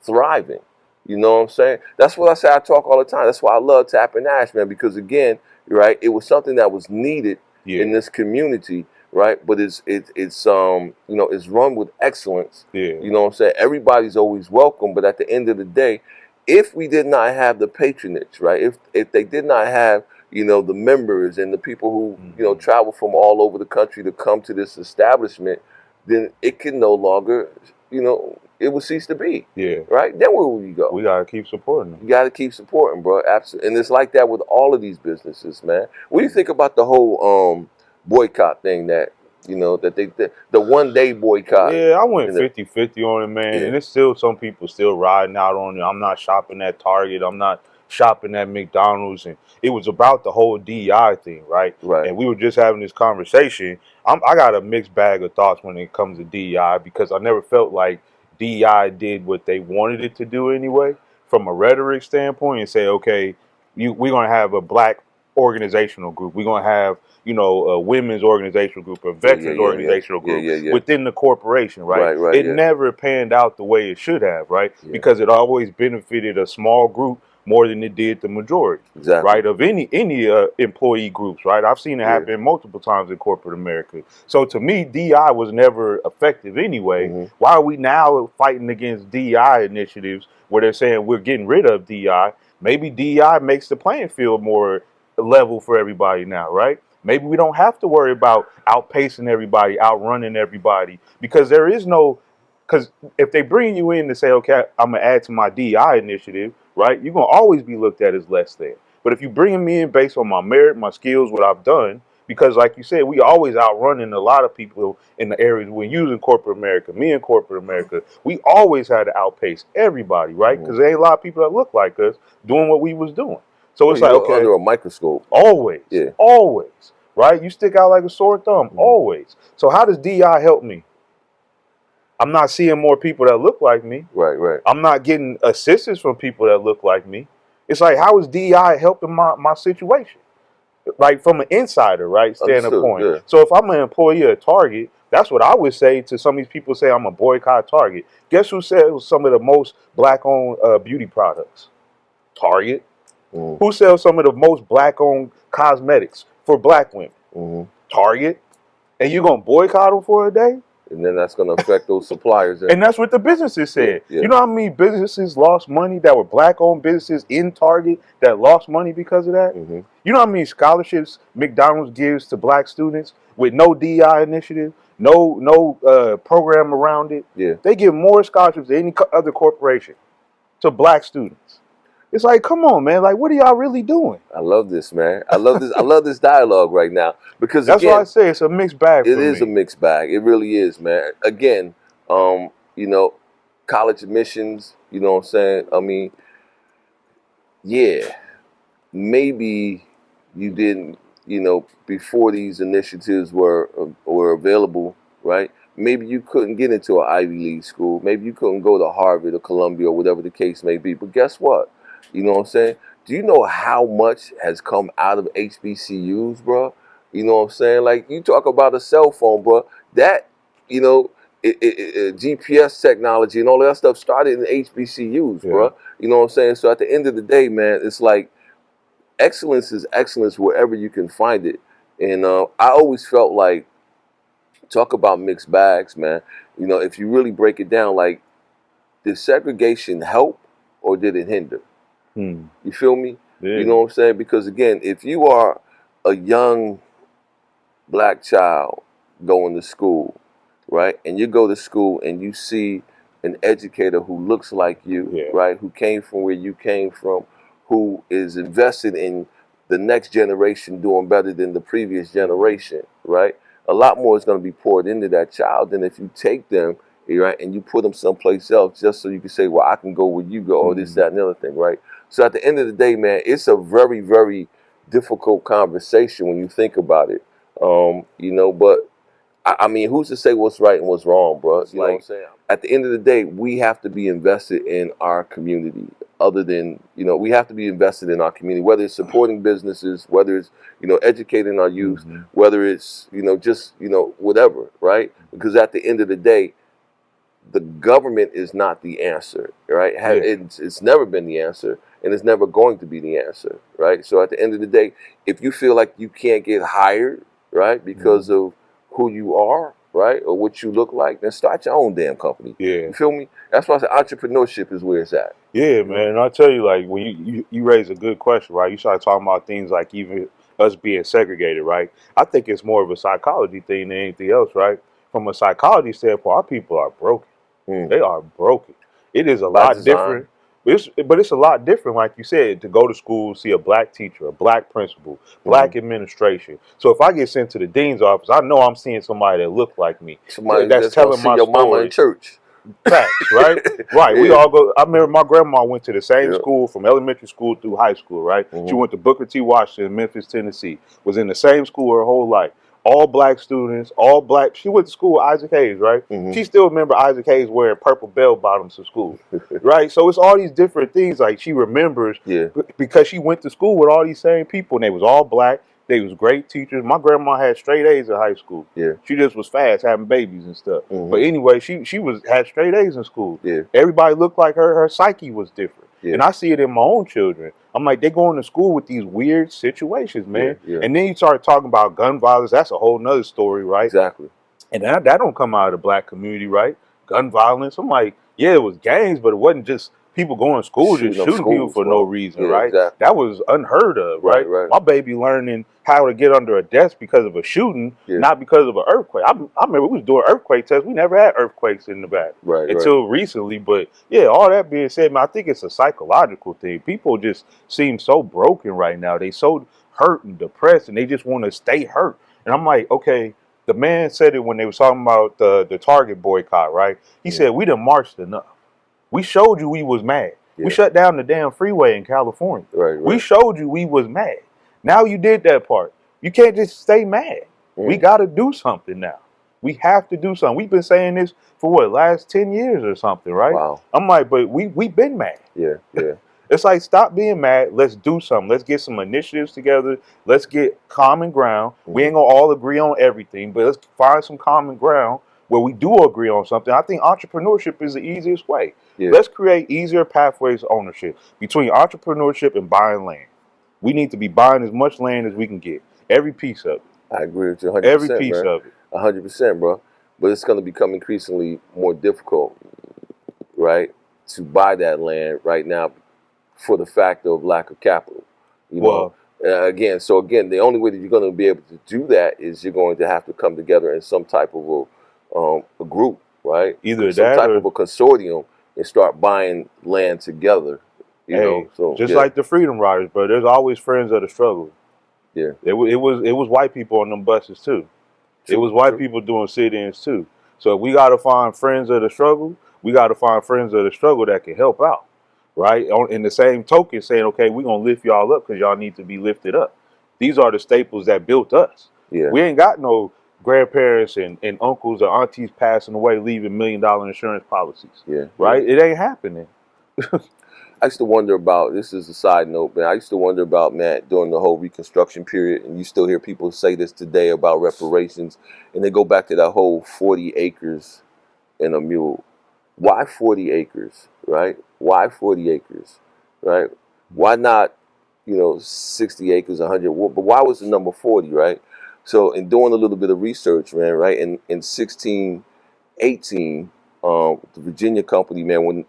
thriving. You know what I'm saying? That's what I say. I talk all the time. That's why I love Tap and Ash, man, because again, right, it was something that was needed in this community, right? But it's you know, it's run with excellence. You know what I'm saying? Everybody's always welcome, but at the end of the day, if we did not have the patronage, right? If they did not have, you know, the members and the people who, you know, travel from all over the country to come to this establishment, then it can no longer, you know, it will cease to be. Right? Then where will you go? We got to keep supporting them. You got to keep supporting, bro. Absolutely. And it's like that with all of these businesses, man. What do you think about the whole boycott thing that, you know, that the one-day boycott? I went 50-50 on it, man. And it's still some people still riding out on it. I'm not shopping at Target. I'm not shopping at McDonald's, and it was about the whole DEI thing, right? Right. And we were just having this conversation. I got a mixed bag of thoughts when it comes to DEI because I never felt like DEI did what they wanted it to do anyway, from a rhetoric standpoint, and say, okay, we're going to have a black organizational group. We're going to have, a women's organizational group, a veterans organizational group within the corporation, right? It never panned out the way it should have, right? Because it always benefited a small group more than it did the majority, right? Of any employee groups, right? I've seen it happen multiple times in corporate America. So to me, DEI was never effective anyway. Why are we now fighting against DEI initiatives where they're saying we're getting rid of DEI? Maybe DEI makes the playing field more level for everybody now, right? Maybe we don't have to worry about outpacing everybody, outrunning everybody, because there is no, because if they bring you in to say, okay, I'm going to add to my DEI initiative, right, you're going to always be looked at as less than. But if you bring me in based on my merit, my skills, what I've done, because like you said, we always outrunning a lot of people in the areas we're using corporate America, me in corporate America, we always had to outpace everybody, right? Because there ain't a lot of people that look like us doing what we was doing. So it's like, okay, under a microscope. Always. Always. Right? You stick out like a sore thumb. Always. So how does DEI help me? I'm not seeing more people that look like me. Right. I'm not getting assistance from people that look like me. It's like, how is DEI helping my situation? Like from an insider, right, standpoint. Yeah. So if I'm an employee at Target, that's what I would say to some of these people say I'm a boycott Target. Guess who sells some of the most black-owned beauty products? Target. Who sells some of the most black-owned cosmetics for black women? Target. And you're going to boycott them for a day? And then that's going to affect those suppliers. And that's what the businesses said. You know how many businesses lost money that were black-owned businesses in Target that lost money because of that? You know how many scholarships McDonald's gives to black students with no DEI initiative, no program around it? They give more scholarships than any other corporation to black students. It's like, come on, man. Like, what are y'all really doing? I love this, man. I love this. I love this dialogue right now because that's why I say it's a mixed bag. It is a mixed bag. It really is, man. Again, college admissions. You know what I'm saying? I mean, maybe you didn't. Before these initiatives were available, right? Maybe you couldn't get into an Ivy League school. Maybe you couldn't go to Harvard or Columbia or whatever the case may be. But guess what? You know what I'm saying? Do you know how much has come out of HBCUs, bro? You know what I'm saying? Like, you talk about a cell phone, bro. That, GPS technology and all that stuff started in HBCUs, bro. You know what I'm saying? So at the end of the day, man, it's like excellence is excellence wherever you can find it. And I always felt like, talk about mixed bags, man. If you really break it down, like, did segregation help or did it hinder? You feel me? You know what I'm saying? Because again, if you are a young black child going to school, right, and you go to school and you see an educator who looks like you, right, who came from where you came from, who is invested in the next generation doing better than the previous generation, right, a lot more is going to be poured into that child than if you take them, right, and you put them someplace else just so you can say, well, I can go where you go, or this, that, and the other thing, right? So at the end of the day, man, it's a very, very difficult conversation when you think about it, but I mean, who's to say what's right and what's wrong, bro? You know what I'm saying? At the end of the day, we have to be invested in our community. Other than, we have to be invested in our community, whether it's supporting businesses, whether it's, educating our youth, whether it's, just, whatever, right? Because at the end of the day, the government is not the answer, right? It's never been the answer, and it's never going to be the answer, right? So at the end of the day, if you feel like you can't get hired, right, because of who you are, right, or what you look like, then start your own damn company. You feel me? That's why I say entrepreneurship is where it's at. Yeah, man. And I tell you, like, when you raise a good question, right? You start talking about things like even us being segregated, right? I think it's more of a psychology thing than anything else, right? From a psychology standpoint, our people are broken. They are broken. It is a lot different. But it's a lot different, like you said, to go to school, see a black teacher, a black principal, black administration. So if I get sent to the dean's office, I know I'm seeing somebody that looks like me. Somebody that's telling my your mama story. in church. Facts, right? Right. Yeah. We all go. I remember my grandma went to the same Yeah. school from elementary school through high school, right? She went to Booker T. Washington, Memphis, Tennessee. Was in the same school her whole life. All black students, all black. She went to school with Isaac Hayes, right? She still remember Isaac Hayes wearing purple bell bottoms to school, right? So it's all these different things like she remembers because she went to school with all these same people and they was all black. They was great teachers. My grandma had straight A's in high school. Yeah. She just was fast having babies and stuff. But anyway, she had straight A's in school. Yeah. Everybody looked like her. Her psyche was different. Yeah. And I see it in my own children. I'm like, they going to school with these weird situations, man. Yeah. And then you start talking about gun violence. That's a whole nother story, right? Exactly. And that don't come out of the black community, right? Gun violence. I'm like, yeah, it was gangs, but it wasn't just people going to school just shooting people for no reason, right? Exactly. That was unheard of, right? My baby learning how to get under a desk because of a shooting, not because of an earthquake. I remember we was doing earthquake tests. We never had earthquakes in the back until recently. But yeah, all that being said, man, I think it's a psychological thing. People just seem so broken right now. They so hurt and depressed, and they just want to stay hurt. And I'm like, okay. The man said it when they was talking about the Target boycott, right? He said, we done marched enough. We showed you we was mad. We shut down the damn freeway in California. We showed you we was mad. Now you did that part. You can't just stay mad. We got to do something now. We have to do something. We've been saying this for what, last 10 years or something, right? Wow. I'm like, but we've been mad. Yeah. It's like, stop being mad. Let's do something. Let's get some initiatives together. Let's get common ground. We ain't going to all agree on everything, but let's find some common ground where we do agree on something. I think entrepreneurship is the easiest way. Let's create easier pathways to ownership between entrepreneurship and buying land. We need to be buying as much land as we can get. Every piece of it. I agree with you 100%. Every piece of it. 100%, bro. But it's going to become increasingly more difficult, right, to buy that land right now for the fact of lack of capital. You know, again, the only way that you're going to be able to do that is you're going to have to come together in some type of a group, right? Either some that type or of a consortium and start buying land together. You know, so just like the Freedom Riders, bro. There's always friends of the struggle. Yeah, it was white people on them buses too. It was white people doing sit-ins too. So we got to find friends of the struggle. We got to find friends of the struggle that can help out. Right? In the same token, saying, okay, we're going to lift y'all up because y'all need to be lifted up. These are the staples that built us. Yeah. We ain't got no grandparents and uncles or aunties passing away leaving $1 million insurance policies. Yeah. Right? It ain't happening. I used to wonder about, this is a side note, man, I used to wonder about, man, during the whole Reconstruction period, and you still hear people say this today about reparations, and they go back to that whole 40 acres and a mule. Why 40 acres, right? Why 40 acres, right? Why not, 60 acres, 100? But why was the number 40, right? So in doing a little bit of research, man, right, in 1618, the Virginia company, man, when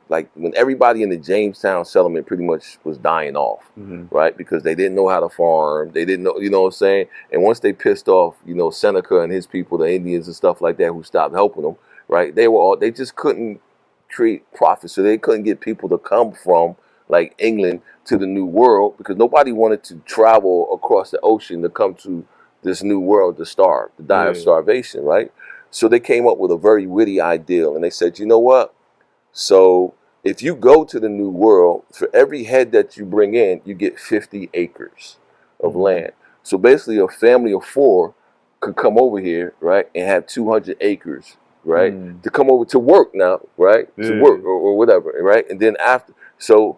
everybody in the Jamestown settlement pretty much was dying off, right? Because they didn't know how to farm. They didn't know, you know what I'm saying? And once they pissed off, Seneca and his people, the Indians and stuff like that, who stopped helping them, right? They just couldn't create profits, so they couldn't get people to come from like England to the New World because nobody wanted to travel across the ocean to come to this New World to starve, to die of starvation, right? So they came up with a very witty ideal, and they said, you know what? So if you go to the New World, for every head that you bring in, you get 50 acres of land. So basically, a family of 4 could come over here, right, and have 200 acres. Right, to come over to work now, right, to work or whatever, right, and then after, so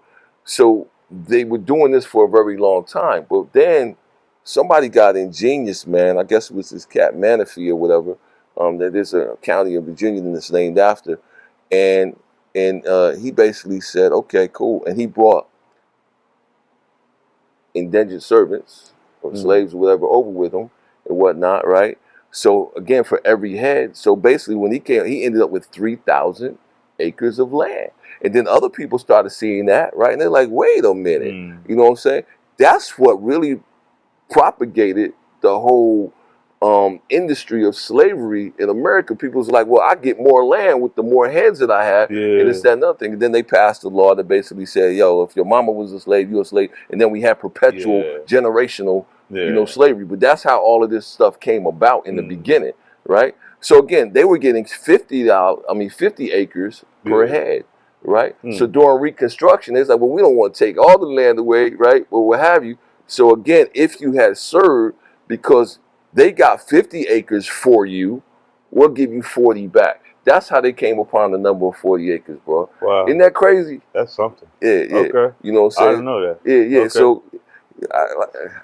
they were doing this for a very long time, but then somebody got ingenious, man. I guess it was this cat Manistee or whatever. That there's a county in Virginia that's named after, and he basically said, okay, cool, and he brought indentured servants or slaves or whatever over with him and whatnot, right? So again, for every head, so basically when he came, he ended up with 3,000 acres of land. And then other people started seeing that, right? And they're like, wait a minute, you know what I'm saying? That's what really propagated the whole industry of slavery in America. People's like, well, I get more land with the more heads that I have, and it's that another thing. And then they passed a law that basically said, yo, if your mama was a slave, you're a slave. And then we have perpetual generational slavery. But that's how all of this stuff came about in the beginning, right? So again, they were getting $50 acres per head, right? So during Reconstruction, it's like, well, we don't want to take all the land away, right? Or what have you. So again, if you had served, because they got 50 acres for you, we'll give you 40 back. That's how they came upon the number of 40 acres, bro. Wow. Isn't that crazy? That's something. Yeah, yeah. Okay. You know what I'm saying? I didn't know that. Yeah, yeah. Okay. So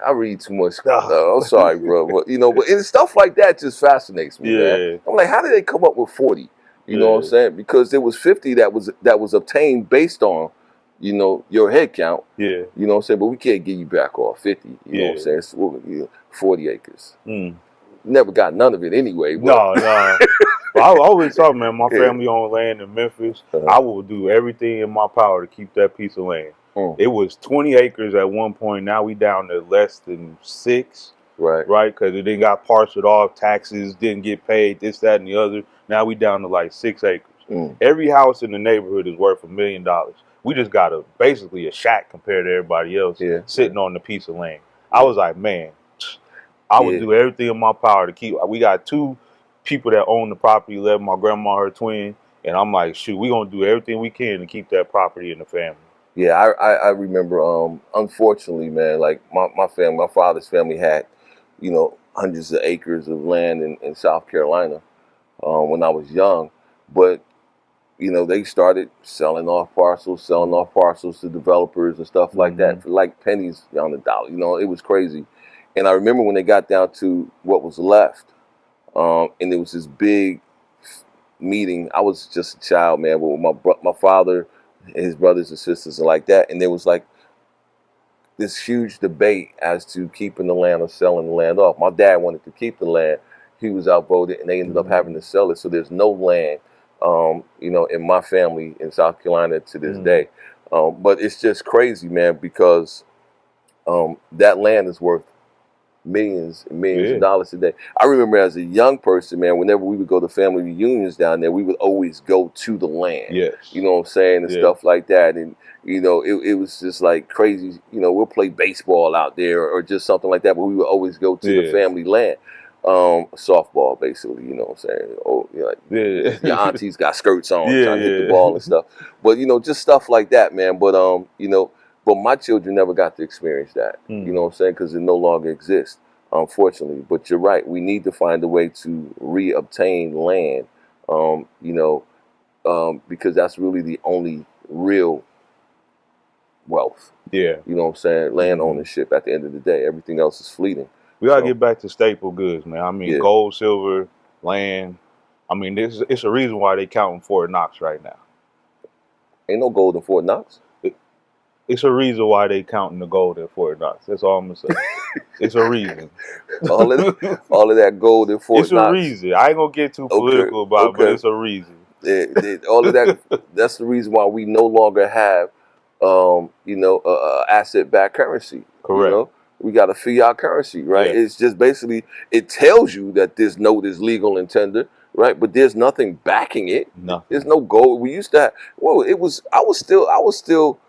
I read too much. I'm sorry, bro. But but and stuff like that just fascinates me, man. I'm like, how did they come up with 40? You know what I'm saying? Because there was 50 that was obtained based on, your head count. Yeah. You know what I'm saying? But we can't give you back all 50. You know what I'm saying? So, 40 acres. Never got none of it anyway. No. I always thought, man, my family owned land in Memphis. I will do everything in my power to keep that piece of land. It was 20 acres at one point. Now we down to less than 6. Right? Because it didn't got parceled off, taxes didn't get paid, this, that, and the other. Now we down to like 6 acres. Every house in the neighborhood is worth $1 million. We just got basically a shack compared to everybody else sitting on the piece of land. I was like, man, I would do everything in my power to keep. We got 2 people that own the property left, my grandma, her twin, and I'm like, shoot, we're going to do everything we can to keep that property in the family. Yeah, I remember, unfortunately, man, like my family, my father's family had, hundreds of acres of land in South Carolina when I was young. But, they started selling off parcels to developers and stuff like that for like pennies on the dollar. It was crazy. And I remember when they got down to what was left, and there was this big meeting. I was just a child, man, with my father, his brothers and sisters and like that. And there was like this huge debate as to keeping the land or selling the land off. My dad wanted to keep the land. He was outvoted and they ended up having to sell it. So there's no land, in my family in South Carolina to this day. But it's just crazy, man, because that land is worth millions and millions of dollars today. I remember as a young person, man, whenever we would go to family reunions down there, we would always go to the land. Yes. You know what I'm saying? And stuff like that. And, it was just like crazy. We'll play baseball out there or just something like that, but we would always go to the family land. Softball, basically, you know what I'm saying? Oh, your aunties got skirts on trying to hit the ball and stuff. But, just stuff like that, man. But, but my children never got to experience that, you know what I'm saying? Because it no longer exists, unfortunately. But you're right. We need to find a way to re-obtain land, because that's really the only real wealth. Yeah. You know what I'm saying? Land ownership at the end of the day. Everything else is fleeting. We got to get back to staple goods, man. I mean, gold, silver, land. I mean, it's a reason why they counting Fort Knox right now. Ain't no gold in Fort Knox. It's a reason why they counting the gold in Fort Knox. That's all I'm gonna say. It's a reason. all of that gold in Fort Knox. It's a reason. I ain't gonna get too political about it, but it's a reason. All of that. That's the reason why we no longer have, asset-backed currency. Correct. We got a fiat currency, right? It's just basically, it tells you that this note is legal and tender, right? But there's nothing backing it. Nothing. There's no gold. We used to have, I was still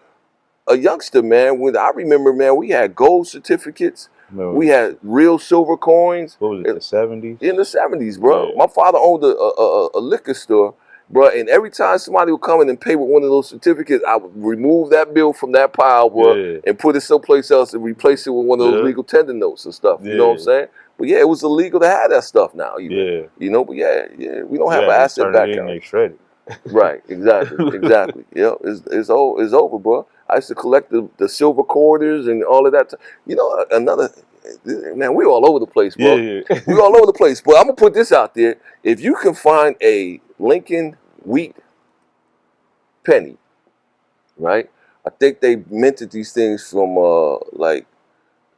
a youngster, man. When I remember, man, we had gold certificates. No. We had real silver coins. What was it, the 70s? In the 70s, bro. Yeah. My father owned a liquor store, bro, and every time somebody would come in and pay with one of those certificates, I would remove that bill from that pile, bro, and put it someplace else and replace it with one of those legal tender notes and stuff. You know what I'm saying? But it was illegal to have that stuff now. Even, but we don't have an asset back and they shred it. Right, exactly. It's over, bro. I used to collect the silver quarters and all of that. Man, we all over the place, bro. We all over the place. But I'm gonna put this out there: if you can find a Lincoln wheat penny, right? I think they minted these things from like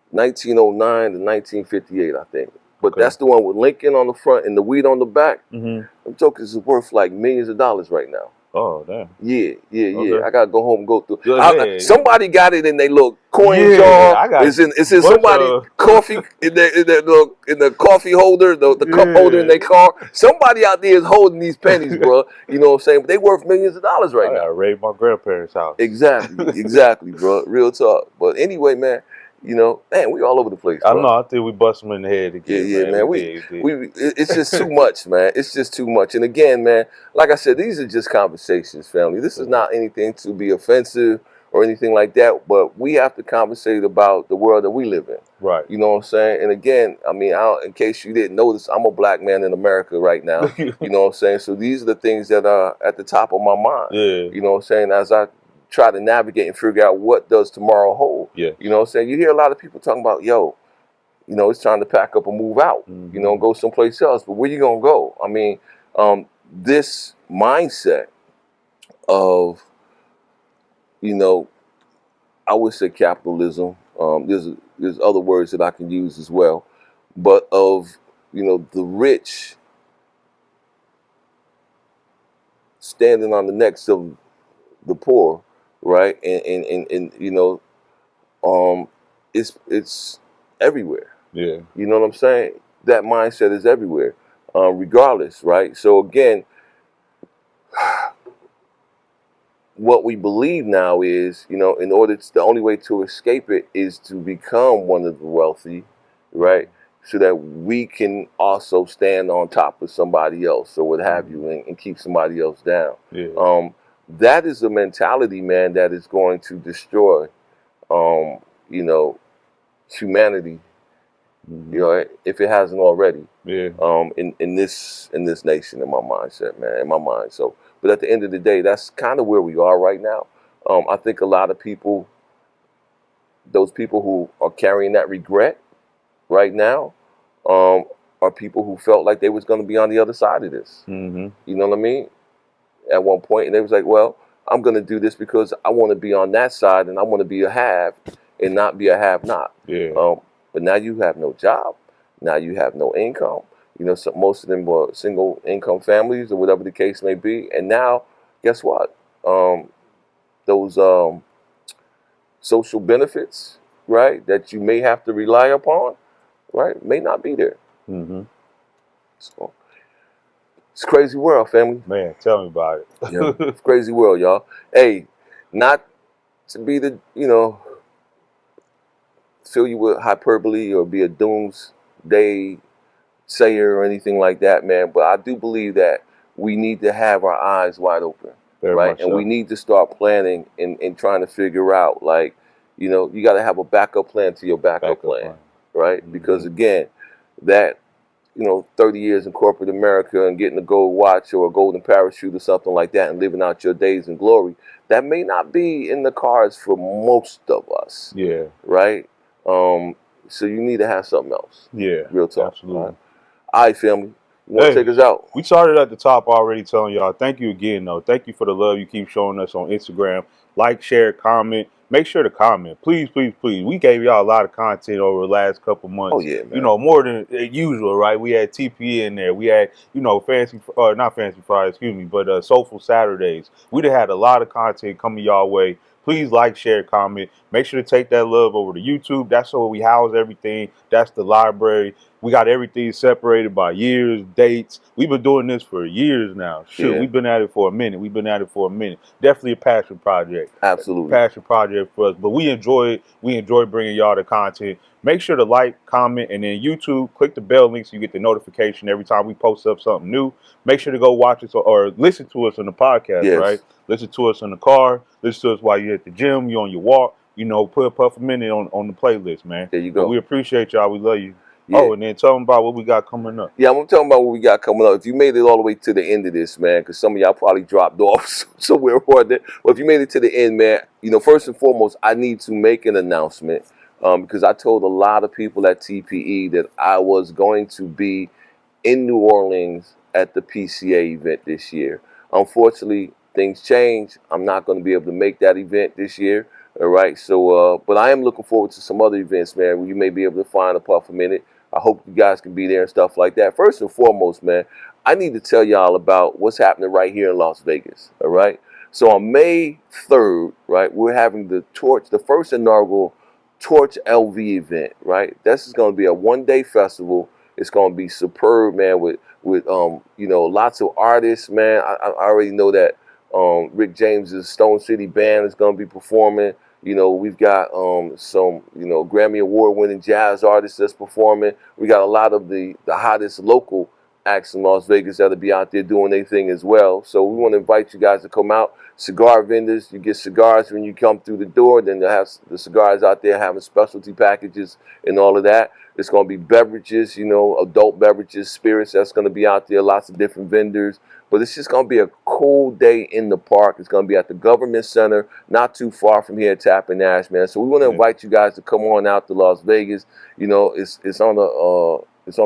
1909 to 1958, I think. But that's the one with Lincoln on the front and the wheat on the back. Them tokens is worth like millions of dollars right now. Oh, damn. Yeah. I gotta go home and go through. Somebody got it in their little coin jar. It's in somebody coffee in the coffee holder, the cup holder in their car. Somebody out there is holding these pennies, bro. You know what I'm saying? But they worth millions of dollars right now. I raid my grandparents' house. Exactly, bro. Real talk. But anyway, man, You know, man, we all over the place, I bro. know. I think we bust them in the head Yeah, again, yeah, man. man. We did. It's just too much, man. It's just too much. And again, man, like I said, these are just conversations, family. This is not anything to be offensive or anything like that. But we have to conversate about the world that we live in. Right. You know what I'm saying? And again, I mean, in case you didn't notice, I'm a black man in America right now. You know what I'm saying? So these are the things that are at the top of my mind. Yeah. You know what I'm saying? As I try to navigate and figure out what does tomorrow hold. Yeah. You know what I'm saying? You hear a lot of people talking about, yo, you know, it's time to pack up and move out, you know, and go someplace else. But where you going to go? I mean, this mindset of, you know, I would say capitalism. There's other words that I can use as well. But of, you know, the rich standing on the necks of the poor, right? And you know, it's everywhere. Yeah. You know what I'm saying? That mindset is everywhere, regardless, right? So again, what we believe now is, you know, the only way to escape it is to become one of the wealthy, right? So that we can also stand on top of somebody else or what have you, and keep somebody else down. Yeah. That is a mentality, man, that is going to destroy, you know, humanity. You know, if it hasn't already. Yeah. In this nation, in my mindset, man, in my mind. So, but at the end of the day, that's kind of where we are right now. I think a lot of people, those people who are carrying that regret right now, are people who felt like they was going to be on the other side of this. You know what I mean? At one point, and they was like, well, I'm going to do this because I want to be on that side, and I want to be a have and not be a have-not. Yeah. But now you have no job. Now you have no income. You know, so most of them were single income families or whatever the case may be. And now, guess what? Those social benefits, right, that you may have to rely upon, right, may not be there. So it's a crazy world, family. Man, tell me about it. Yeah, it's a crazy world, y'all. Hey, not to be the, you know, fill you with hyperbole or be a doomsday sayer or anything like that, man. But I do believe that we need to have our eyes wide open, right? And we need to start planning and trying to figure out, like, you know, you got to have a backup plan to your backup plan, right? Because again, that, you know, 30 years in corporate America and getting a gold watch or a golden parachute or something like that and living out your days in glory, that may not be in the cards for most of us. Yeah. Right? So you need to have something else. Yeah. Real talk. Absolutely. All right, family. You want to take us out? We started at the top already telling y'all, thank you again, though. Thank you for the love you keep showing us on Instagram. Like, share, comment. Make sure to comment. Please, please, please. We gave y'all a lot of content over the last couple months. Oh, yeah, man. You know, more than usual, right? We had TP in there. We had, you know, not Fancy Friday, excuse me, but Soulful Saturdays. We done had a lot of content coming y'all way. Please like, share, comment. Make sure to take that love over to YouTube. That's where we house everything. That's the library. We got everything separated by years, dates. We've been doing this for years now. Shoot, we've been at it for a minute. Definitely a passion project. Absolutely. Passion project for us. But we enjoy it. We enjoy bringing y'all the content. Make sure to like, comment, and then YouTube, click the bell link so you get the notification every time we post up something new. Make sure to go watch us or listen to us on the podcast, right? Listen to us in the car. Listen to us while you're at the gym, you're on your walk. You know, put apuffaminute on the playlist, man. There you go. But we appreciate y'all. We love you. Yeah. Oh, and then tell them about what we got coming up. Yeah, I'm talking about what we got coming up. If you made it all the way to the end of this, man, because some of y'all probably dropped off somewhere around there. Well, if you made it to the end, man, you know, first and foremost, I need to make an announcement because I told a lot of people at TPE that I was going to be in New Orleans at the PCA event this year. Unfortunately, things change. I'm not going to be able to make that event this year. All right. So, but I am looking forward to some other events, man, where you may be able to find Apuffaminute. I hope you guys can be there and stuff like that. First and foremost, man, I need to tell y'all about what's happening right here in Las Vegas. All right. So on May 3rd, right, we're having the first inaugural Torch LV event, right? This is going to be a one-day festival. It's going to be superb, man, with you know, lots of artists, man. I already know that Rick James's Stone City Band is going to be performing. You know, we've got some, you know, Grammy Award winning jazz artists that's performing. We got a lot of the hottest local acts in Las Vegas that'll be out there doing their thing as well. So we want to invite you guys to come out. Cigar vendors, you get cigars when you come through the door. Then they'll have the cigars out there having specialty packages and all of that. It's going to be beverages, you know, adult beverages, spirits that's going to be out there, lots of different vendors. But it's just going to be a cool day in the park. It's going to be at the Government Center, not too far from here at Tappan Nash, man. So we want to invite you guys to come on out to Las Vegas. You know, it's on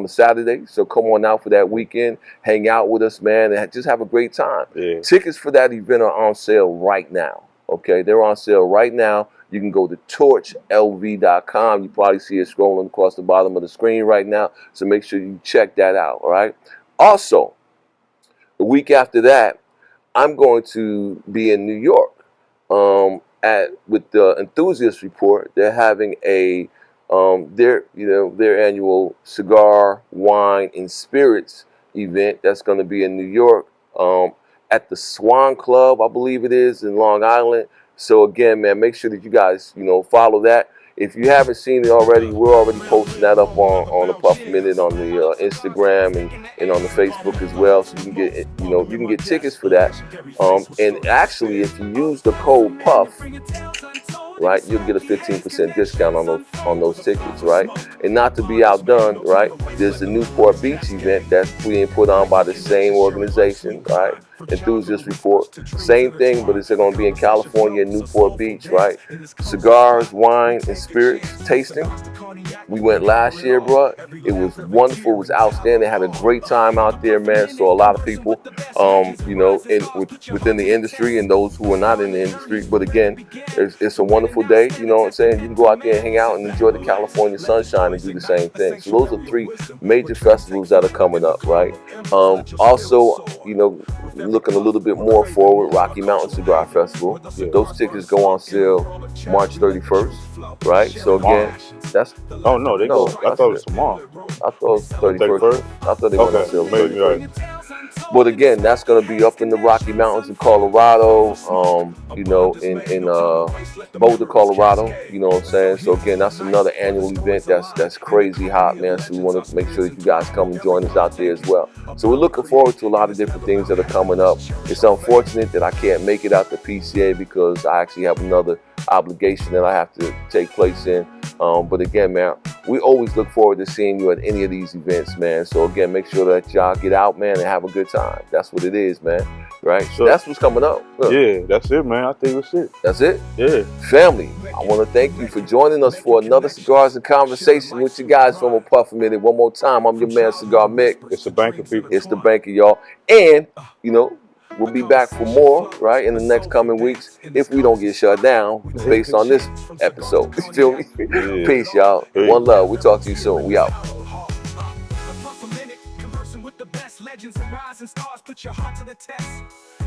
a Saturday, so come on out for that weekend, hang out with us, man, and just have a great time. Yeah. Tickets for that event are on sale right now, okay? They're on sale right now. You can go to torchlv.com. You probably see it scrolling across the bottom of the screen right now, so make sure you check that out, all right? Also, the week after that, I'm going to be in New York with the Enthusiast Report. They're having their annual cigar, wine, and spirits event that's going to be in New York at the Swan Club, I believe it is, in Long Island. So again, man, make sure that you guys, you know, follow that. If you haven't seen it already, we're already posting that up on the Puff Minute on the Instagram and on the Facebook as well. So you can get, you know, you can get tickets for that. And actually, if you use the code PUFF, right, you'll get a 15% discount on those tickets, right? And not to be outdone, right, there's the Newport Beach event that's being put on by the same organization, right? Enthusiast Report, same thing, but it's going to be in California, Newport Beach, right? Cigars, wine, and spirits tasting. We went last year, bro. It was wonderful. It was outstanding. Had a great time out there, man. Saw a lot of people, you know, within the industry and those who are not in the industry. But again, it's a wonderful day. You know what I'm saying? You can go out there and hang out and enjoy the California sunshine and do the same thing. So those are 3 major festivals that are coming up, right? Also, you know, looking a little bit more forward, Rocky Mountain Cigar Festival. Those tickets go on sale March 31st, right? So again, that's... Oh, no, they go... I thought it was tomorrow. I thought it was 31st. I thought they went on sale maybe 31st. right. But again, that's going to be up in the Rocky Mountains in Colorado, you know, in Boulder, Colorado, you know what I'm saying? So again, that's another annual event that's crazy hot, man. So we want to make sure that you guys come and join us out there as well. So we're looking forward to a lot of different things that are coming up. It's unfortunate that I can't make it out to PCA because I actually have another obligation that I have to take place in. But again, man, we always look forward to seeing you at any of these events, man. So again, make sure that y'all get out, man, and have a good time. That's what it is, man. Right? So that's what's coming up. Yeah, that's it, man. I think that's it. That's it? Yeah. Family, I want to thank you for joining us for another Cigars and Conversations with you guys from apuffaminute. One more time, I'm your man, Cigar Mick. It's the banker, people. It's the banker, y'all. And, you know, we'll be back for more, right, in the next coming weeks if we don't get shut down based on this episode. You feel me? Yeah. Peace, y'all. Peace. One love. We'll talk to you soon. We out. Legends and rising stars, put your heart to the test.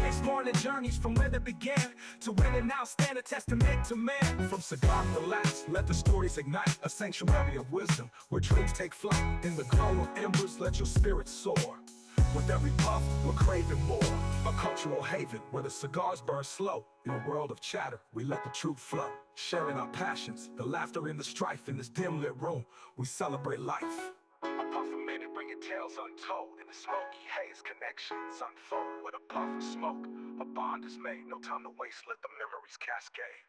Exploring the journeys from where they began to where they now stand, a testament to man. From cigar to last, let the stories ignite a sanctuary of wisdom where dreams take flight. In the glow of embers, let your spirit soar. With every puff, we're craving more. A cultural haven where the cigars burn slow. In a world of chatter, we let the truth flow. Sharing our passions, the laughter and the strife. In this dim lit room, we celebrate life. Apuffaminute, bringing tales untold. In the smoky haze, connections unfold. With a puff of smoke, a bond is made. No time to waste, let the memories cascade.